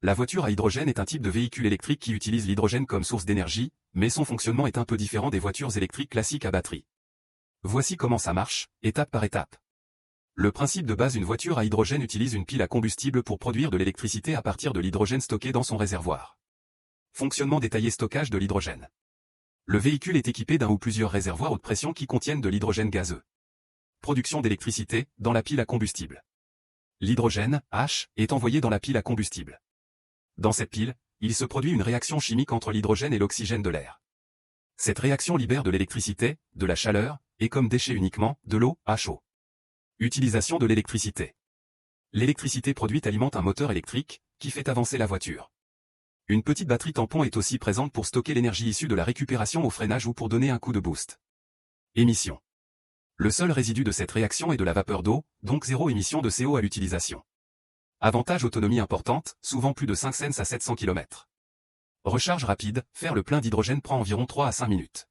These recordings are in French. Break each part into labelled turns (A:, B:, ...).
A: La voiture à hydrogène est un type de véhicule électrique qui utilise l'hydrogène comme source d'énergie, mais son fonctionnement est un peu différent des voitures électriques classiques à batterie. Voici comment ça marche, étape par étape. Le principe de base, une voiture à hydrogène utilise une pile à combustible pour produire de l'électricité à partir de l'hydrogène stocké dans son réservoir. Fonctionnement détaillé: stockage de l'hydrogène. Le véhicule est équipé d'un ou plusieurs réservoirs haute pression qui contiennent de l'hydrogène gazeux. Production d'électricité, dans la pile à combustible. L'hydrogène, H, est envoyé dans la pile à combustible. Dans cette pile, il se produit une réaction chimique entre l'hydrogène et l'oxygène de l'air. Cette réaction libère de l'électricité, de la chaleur, et comme déchet uniquement, de l'eau, HO. Utilisation de l'électricité. L'électricité produite alimente un moteur électrique, qui fait avancer la voiture. Une petite batterie tampon est aussi présente pour stocker l'énergie issue de la récupération au freinage ou pour donner un coup de boost. Émission. Le seul résidu de cette réaction est de la vapeur d'eau, donc zéro émission de CO à l'utilisation. Avantage: autonomie importante, souvent plus de 5 cents à 700 km. Recharge rapide, faire le plein d'hydrogène prend environ 3 à 5 minutes.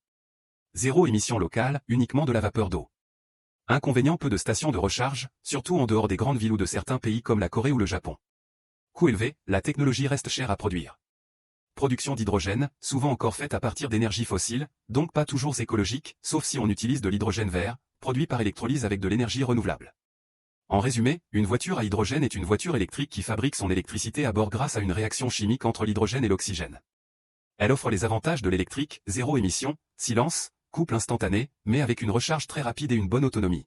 A: Zéro émission locale, uniquement de la vapeur d'eau. Inconvénient: peu de stations de recharge, surtout en dehors des grandes villes ou de certains pays comme la Corée ou le Japon. Coût élevé, la technologie reste chère à produire. Production d'hydrogène, souvent encore faite à partir d'énergie fossile, donc pas toujours écologique, sauf si on utilise de l'hydrogène vert, produit par électrolyse avec de l'énergie renouvelable. En résumé, une voiture à hydrogène est une voiture électrique qui fabrique son électricité à bord grâce à une réaction chimique entre l'hydrogène et l'oxygène. Elle offre les avantages de l'électrique: zéro émission, silence, couple instantané, mais avec une recharge très rapide et une bonne autonomie.